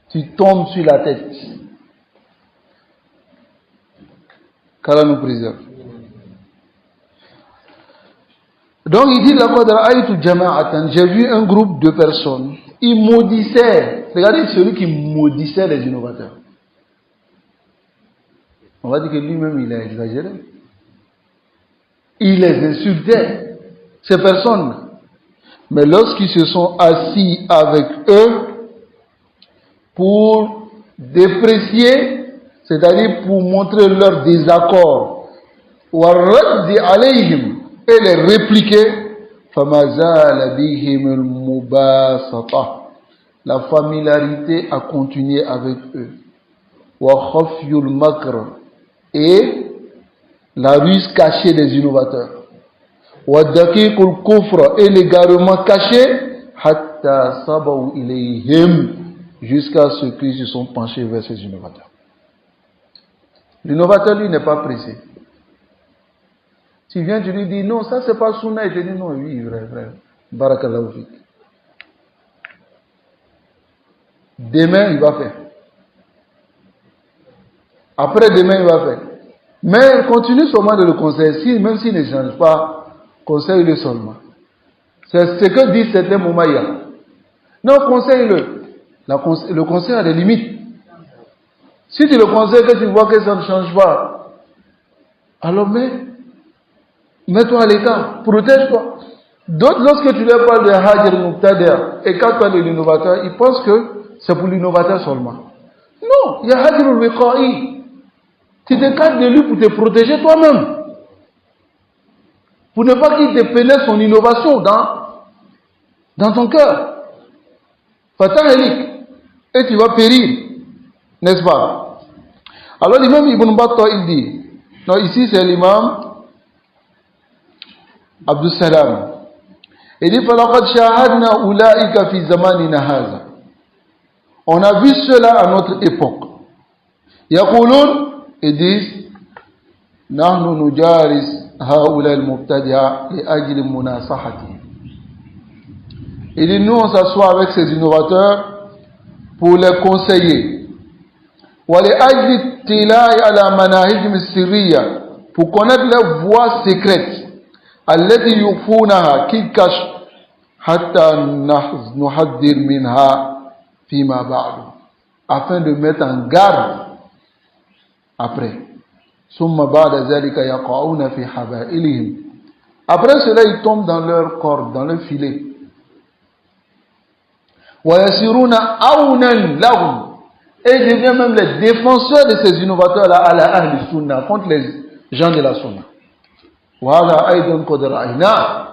Tu tombes sur la tête. Qu'Allah nous préserve. Donc il dit, j'ai vu un groupe de personnes, ils maudissaient. Regardez celui qui maudissait les innovateurs. On va dire que lui-même il a exagéré. Il les insultait, ces personnes. Mais lorsqu'ils se sont assis avec eux pour déprécier, c'est-à-dire pour montrer leur désaccord, وَالرَّدِّ عَلَيْهِمْ, et les répliquer, فَمَا زَالَ بِهِمُ الْمُبَاسَطَةِ, la familiarité a continué avec eux, وَخَفْيُ الْمَكْرِ, et la ruse cachée des innovateurs, وَالدَّقِيقُ الْكُفْرِ, et l'égarement caché, حَتَّى صَبَوْا إِلَيْهِمْ, jusqu'à ce qu'ils se sont penchés vers ces innovateurs. L'innovateur, lui, n'est pas pressé. Tu viens, tu lui dis, non, ça c'est pas sunna, il te dit, non, oui, vrai. Barakallahu fik. Demain, il va faire. Après demain, il va faire. Mais continue seulement de le conseiller, même s'il ne change pas, conseille-le seulement. C'est ce que dit certains Moumaïa. Non, conseille-le. Le conseil a des limites. Si tu le conseilles que tu vois que ça ne change pas, alors mets-toi à l'écart, protège-toi. D'autres, lorsque tu leur parles de Hajr Muqtadir, et quand tu parles de l'innovateur, ils pensent que c'est pour l'innovateur seulement. Non, il y a Hajr al-Wiqa'i. Tu t'écartes de lui pour te protéger toi-même. Pour ne pas qu'il te pénètre son innovation dans ton cœur. Fatahalik. Et tu vas périr. N'est-ce pas? Alors l'imam Ibn Battah, il dit, non, ici c'est l'imam Abdus Salam. Il dit, فَلَقَدْ شَاهَدْنَا أُولَٰئِكَ فِي زَمَانِنَا هَذَا. On a vu cela à notre époque. يقولون, ils disent, نحن نجالس هؤلاء المبتدعة لأجل مناصحتهم. Il dit, nous on s'assoit avec ces innovateurs pour les conseiller. وَلِأَجْلِ التِّلَاءِ عَلَى مَنَاهِجِهِمْ السِّرِّيَّةِ, pour connaître leurs voies secrètes, التي يخفونها, qu'ils cachent, حتى نحذر منها فيما بعد, afin de mettre en garde après. ثم بعد ذلك يقعون في حبائلهم, Après cela, ils tombent dans leur corde, dans leur filet. وَيَسِرُونَ أَوْنًا لَهُمْ. Et ils deviennent même les défenseurs de ces innovateurs-là à la Ahl Sunna, contre les gens de la Sunna. وَهَذَا أَيْضًا قَدْ رَأَيْنَاهُ.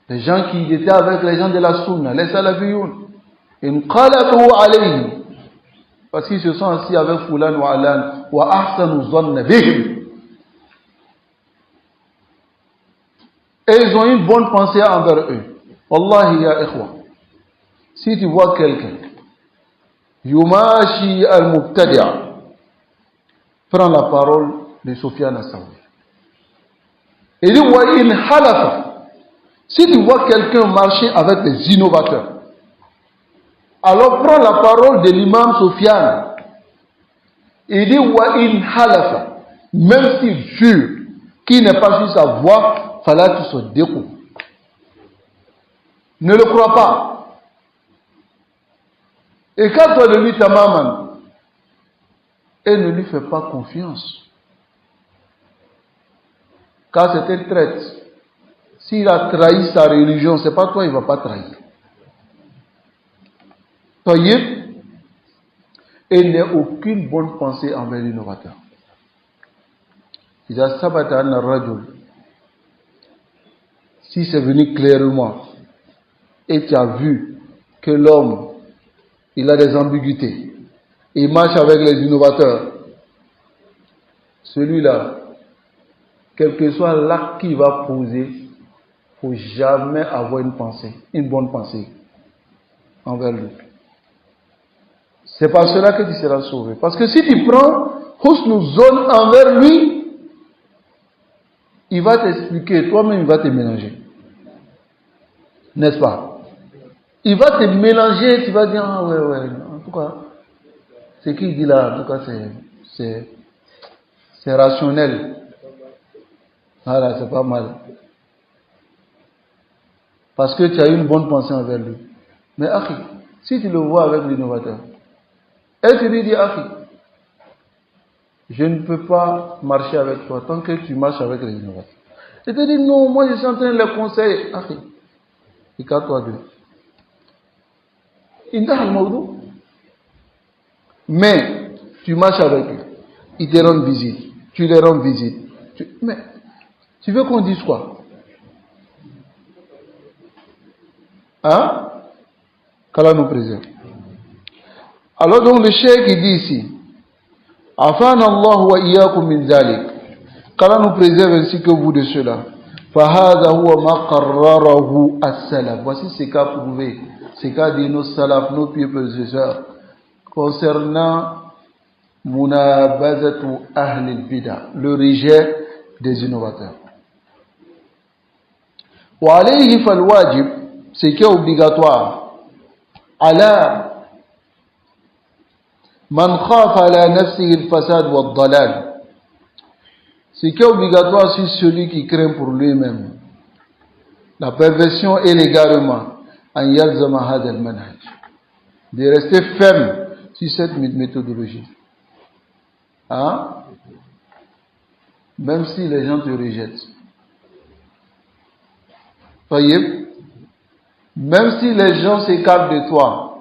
Les gens qui étaient avec les gens de la Sunna, les Salafiyoun, انقلبوا عليهم, parce qu'ils se sont assis avec Fulan wa Alan, وَأَحْسَنُوا الظَّنَّ بِهِمْ. Et ils ont une bonne pensée envers eux. Wallahi ya ikhwa, si tu vois quelqu'un, Yumashi al-Mubtadi'a, prends la parole de Sofiane Assaoui. Il dit, wa in halafa. Si tu vois quelqu'un marcher avec les innovateurs, alors prends la parole de l'imam Sofiane. Il dit, wa in halafa. Même s'il jure qu'il n'est pas sur sa voie, fallait que tu sois découvert. Ne le crois pas. Et quand toi de lui tamaman, et ne lui fais pas confiance. Car c'est un traître. S'il a trahi sa religion, c'est pas toi, il ne va pas trahir. Taïb, il n'a aucune bonne pensée envers l'innovateur. Il a sabata anna rajul. Si c'est venu clairement, et tu as vu que l'homme, il a des ambiguïtés, il marche avec les innovateurs, celui-là, quel que soit l'acte qu'il va poser, il ne faut jamais avoir une bonne pensée envers lui. C'est par cela que tu seras sauvé. Parce que si tu prends husnu zone envers lui, il va t'expliquer, toi-même il va te mélanger. N'est-ce pas? Il va te mélanger, tu vas dire, ah ouais, en tout cas, ce qu'il dit là, en tout cas, c'est rationnel. Voilà, c'est pas mal. Parce que tu as une bonne pensée envers lui. Mais Akhi, si tu le vois avec l'innovateur, et tu lui dis, Akhi, je ne peux pas marcher avec toi tant que tu marches avec les innovateurs. Il te dit, non, moi je suis en train de les conseiller. Akhi, écarte-toi d'eux. Mais tu marches avec eux, ils te rendent visite, tu les rends visite. Mais tu veux qu'on dise quoi? Hein? Qu'Allah nous préserve. Alors donc le cheikh il dit ici, Afan Allah wa iyyakum min zalik. Qu'Allah nous préserve ainsi que vous de cela. Fahadha huwa ma qarrarahu as-salaf. Voici ce qu'a prouvé, ce qu'a dit nos salaf, nos pieux prédécesseurs, concernant munabazatu ahli al-bid'a, le rejet des innovateurs. Wa alayhi fal wajib, ce qui est obligatoire, ala man khafa ala nafsihi al-fasad wa al-dalal. Ce qui est obligatoire sur celui qui craint pour lui-même la perversion et l'égarement, an yalzama hadha al-manhaj, de rester ferme sur cette méthodologie. Hein? Même si les gens te rejettent. Voyez? Même si les gens s'écartent de toi,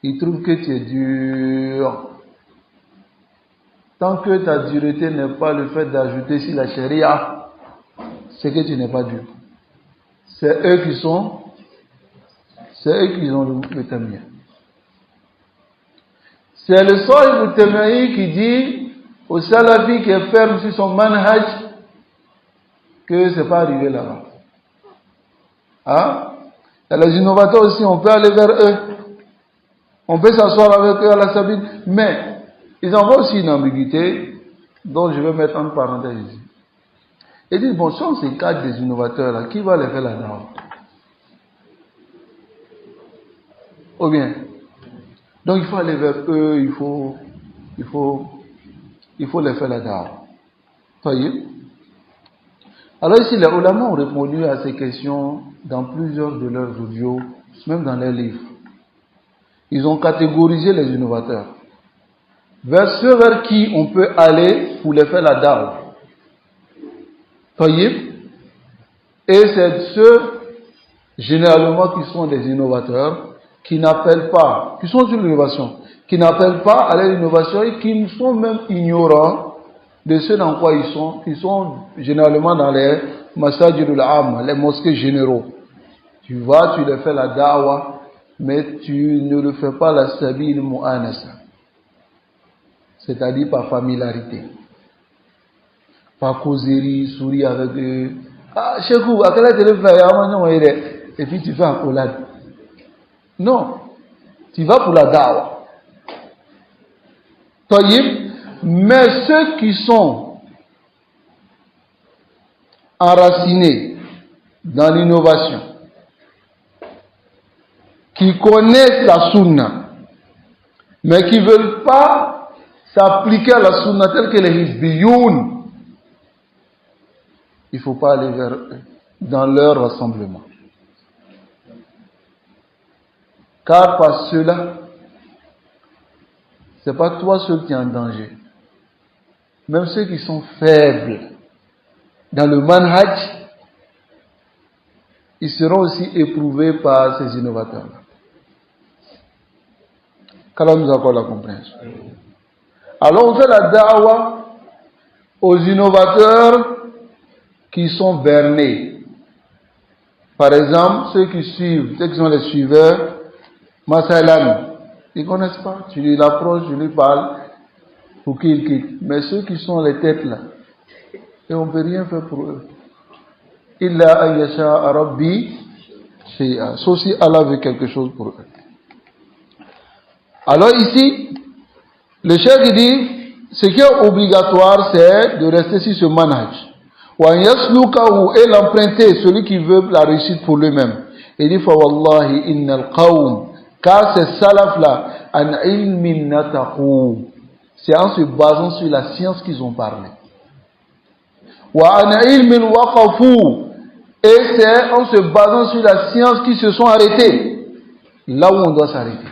ils trouvent que tu es dur. Tant que ta dureté n'est pas le fait d'ajouter sur la charia, c'est que tu n'es pas dur. C'est eux qui ont le tamia. C'est le Sahib al-Tama'i qui dit au Salafi qui est ferme sur son manhaj que c'est pas arrivé là-bas. Hein? Et les innovateurs aussi, on peut aller vers eux. On peut s'asseoir avec eux à la sabine. Mais, ils envoient aussi une ambiguïté dont je vais mettre en parenthèse ici. Ils disent, bon, si on s'écarte des innovateurs là, qui va les faire la dawa? Ou bien, donc il faut aller vers eux, il faut les faire la dawa. Voyez? Alors ici, les ulama ont répondu à ces questions dans plusieurs de leurs audios, même dans leurs livres. Ils ont catégorisé les innovateurs vers ceux vers qui on peut aller pour les faire la dawa. Voyez? Et c'est ceux, généralement, qui sont des innovateurs, qui n'appellent pas, qui sont sur l'innovation, qui n'appellent pas à l'innovation et qui sont même ignorants de ce dans quoi ils sont, qui sont généralement dans les masajidul am, les mosquées généraux. Tu vas, tu leur fais la da'wa, mais tu ne le fais pas la sabil mu'anasa, c'est-à-dire par familiarité, par causerie, souris avec eux. Ah, Chekou, à quelle heure tu le fais? Et puis tu fais accolade. Non, tu vas pour la da'wa. Taïb, mais ceux qui sont enracinés dans l'innovation, qui connaissent la sunna, mais qui ne veulent pas s'appliquer à la sunna telle que les hizbiyoun, il ne faut pas aller vers eux dans leur rassemblement. Car par cela, ce n'est pas toi seul qui es en danger. Même ceux qui sont faibles dans le manhaj, ils seront aussi éprouvés par ces innovateurs-là. Qu'Allah nous accorde la compréhension. Alors on fait la da'wa aux innovateurs qui sont bernés. Par exemple, ceux qui suivent, ceux qui sont les suiveurs, Masalan, ils ne connaissent pas. Tu lui l'approches, tu lui parles pour qu'il quitte. Mais ceux qui sont les têtes là, et on ne peut rien faire pour eux. Illa ayyasha rabbi shay'a. Sauf si Allah veut quelque chose pour eux. Alors ici, le cheikh dit, ce qui est obligatoire, c'est de rester sur ce manhaj. Wa yaslukahu, et l'emprunter, celui qui veut la réussite pour lui-même. Il dit, fa wallahi innal qawm, car ces salafs-là, an ilmin nataqu, c'est en se basant sur la science qu'ils ont parlé. Wa an ilmin waqafu, et c'est en se basant sur la science qu'ils se sont arrêtés. Là où on doit s'arrêter.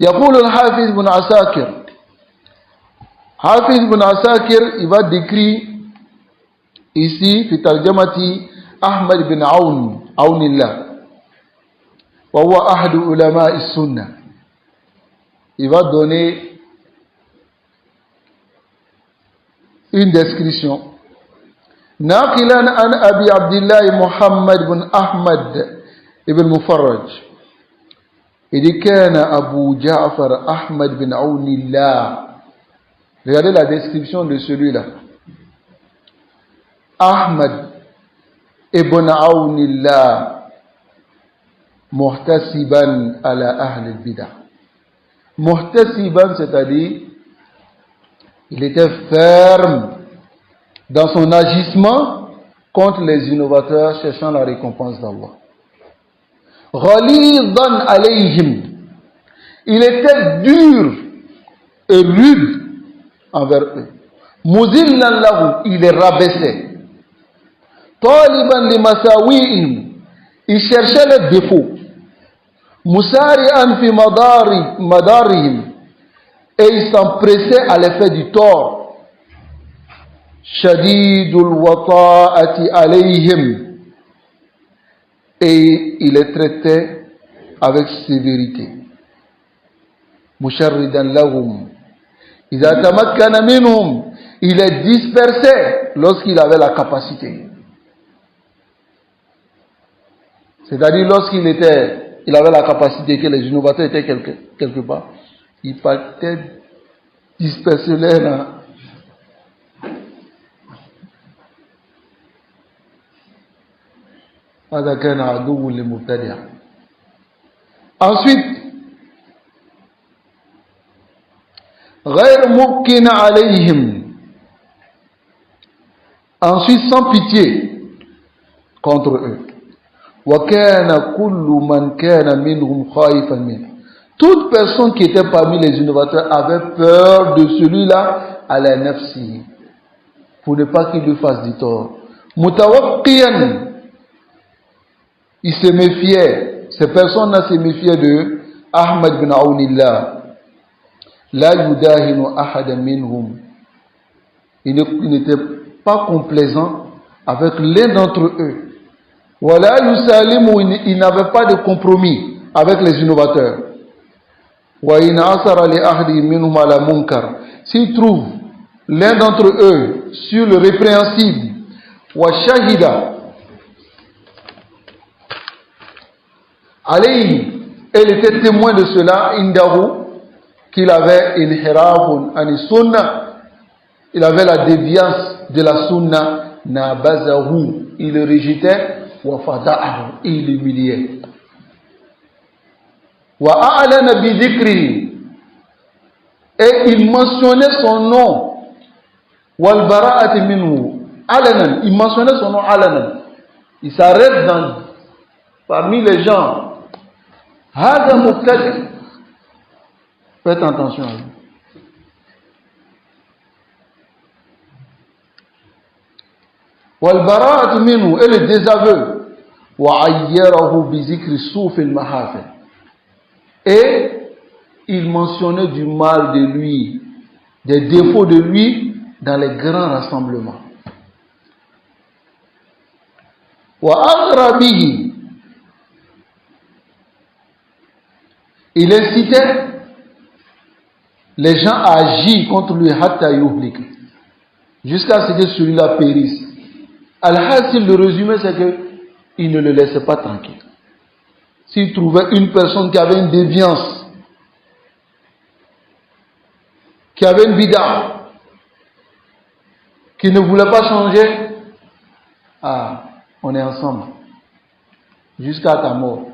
يقول الحافظ بن عساكر حافظ بن عساكر il va décrire ici في ترجمة أحمد بن عون الله وهو أحد علماء السنة. Il va donner une description. ناقلا عن أبي عبد الله محمد بن أحمد بن مفرج. Il dit كان أبو جعفر أحمد بن عون الله. Regardez la description de celui-là. Ahmad ibn Awn Allah muhtasiban ala ahl al-bidah. Muhtasiban, c'est-à-dire il était ferme dans son agissement contre les innovateurs cherchant la récompense d'Allah. Ghalidan alayhim, il était dur et rude envers eux. Muzillan lahu, il les rabaissait. Taliban li masawi'ihim, il cherchait les défauts. Musari'an fi madarihim, et il s'empressait à les faire du tort. Shadidul wata'ati alayhim, et il les traitait avec sévérité. Musharridan lahum, idha tamakkana minhum, il les dispersait lorsqu'il avait la capacité. C'est-à-dire lorsqu'il avait la capacité, que les innovateurs étaient quelque part, il partait disperser les là. Ensuite, غير ممكن عليهم, ensuite sans pitié contre eux. وكان كل من كان منهم خائفا منه. Toute personne qui était parmi les innovateurs avait peur de celui-là à la nafsi, pour ne pas qu'il lui fasse du tort. Mutawaqqiyan, il se méfiait, ces personnes-là se méfiaient de Ahmad bin Awnillah. La yudahinu ahadan minhum, il n'était pas complaisant avec l'un d'entre eux. Voilà, il n'avait pas de compromis avec les innovateurs. S'il trouve l'un d'entre eux sur le répréhensible, alayhi, elle était témoin de cela, indahu, qu'il avait inhirafun ani sunnah, il avait la déviance de la sunna, nabazahu, il le rejetait, wa fada'ahu, il l'humiliait. Wa a'lana bi dhikrihi, et il mentionnait son nom, wal bara'ati minhu, alanan, il mentionnait son nom alanan. Il s'arrête parmi les gens. Hada mubtadi'. Faites attention à lui. Wal bara'atu minhu, et le désaveu. Wa ayyarahu bi zikri souf al mahafil. Et il mentionnait du mal de lui, des défauts de lui dans les grands rassemblements. Wa aghrabihi, il incitait les gens à agir contre lui hatta yuhlik, jusqu'à ce que celui-là périsse. Al-Hasil, le résumé, c'est qu'il ne le laissait pas tranquille. S'il trouvait une personne qui avait une déviance, qui avait une bid'a, qui ne voulait pas changer, on est ensemble jusqu'à ta mort.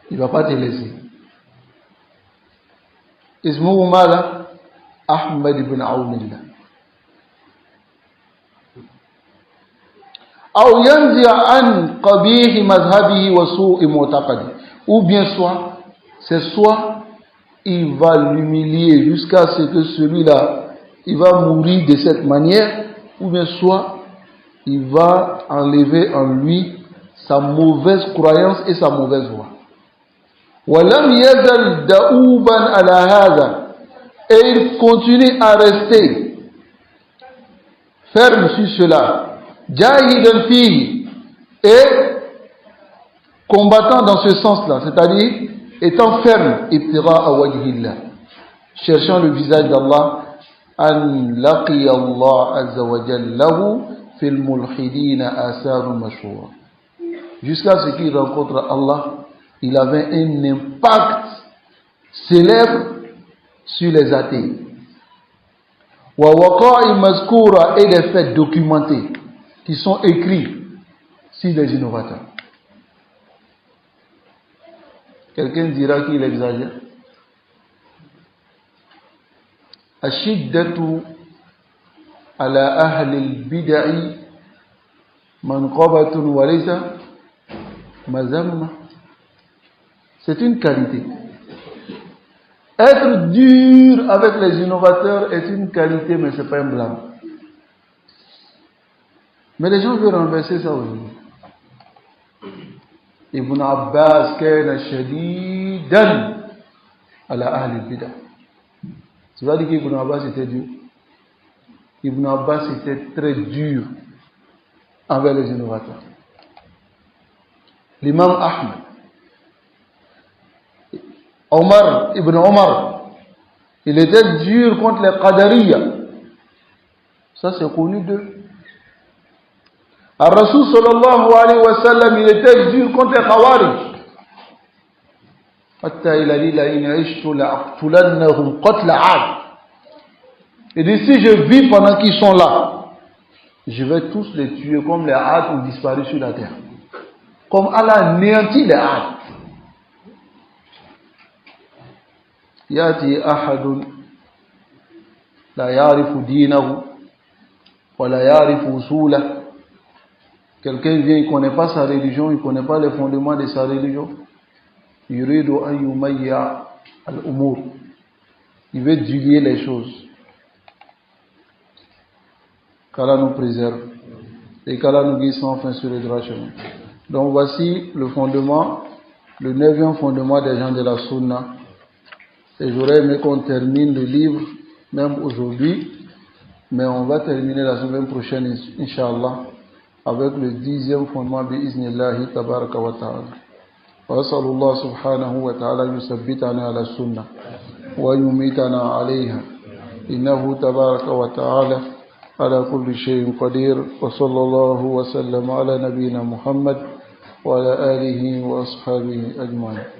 Il ne va pas te laisser. Ismuhu mala Ahmad ibn Awnillah. Ou bien soit il va l'humilier jusqu'à ce que celui-là il va mourir de cette manière, ou bien soit il va enlever en lui sa mauvaise croyance et sa mauvaise voie. Et il continue à rester ferme sur cela. Jahidan fihi, et combattant dans ce sens-là, c'est-à-dire étant ferme, ibtira'a wajhillah, cherchant le visage d'Allah, an laqiya Allah azza wa jalla lahu fil mulhidina asarun mashhura, jusqu'à ce qu'il rencontre Allah. Il avait un impact célèbre sur les athées. Wa waqa'i mazkura, et des faits documentés qui sont écrits sur les innovateurs. Quelqu'un dira qu'il exagère. Ashiddatu ala ahli al-bid'i manqabatun wa laysa mazamma. C'est une qualité. Être dur avec les innovateurs est une qualité, mais ce n'est pas un blâme. Mais les gens veulent renverser ça aujourd'hui. Ibn Abbas kana shadidan ala ahli al-bid'ah. Tu vas dire qu'Ibn Abbas était dur. Ibn Abbas était très dur envers les innovateurs. L'imam Ahmed, Ibn Omar, il était dur contre les Qadariya. Ça c'est connu d'eux. Ar-Rasul sallallahu alayhi wa sallam, il était dur contre les Khawarij. Hatta il a dit la in ishtu la'aqtulannahum qatla 'ad. Il dit si je vis pendant qu'ils sont là, je vais tous les tuer comme les Ad ont disparu sur la terre. Comme Allah a anéanti les Ad. Yati ahadun la ya'rifu dinahu wa la ya'rifu usula. Quelqu'un vient, il ne connaît pas sa religion, il ne connaît pas les fondements de sa religion. Yuridu an yumayya al-umur. Il veut diluer les choses. Qu'Allah nous préserve et qu'Allah nous guide sans fin sur le droit chemin. Donc voici le fondement, le 9e fondement des gens de la Sunna. Et j'aurais aimé qu'on termine le livre, même aujourd'hui, Mais on va terminer la semaine prochaine, Inch'Allah, avec le 10e fondement bi'iznillahi tabaraka wa ta'ala. وأسأل الله سبحانه وتعالى أن يثبتنا على السنة ويميتنا عليها إنه تبارك وتعالى على كل شيء قدير. وصلى الله وسلم على نبينا محمد وعلى آله وأصحابه أجمعين.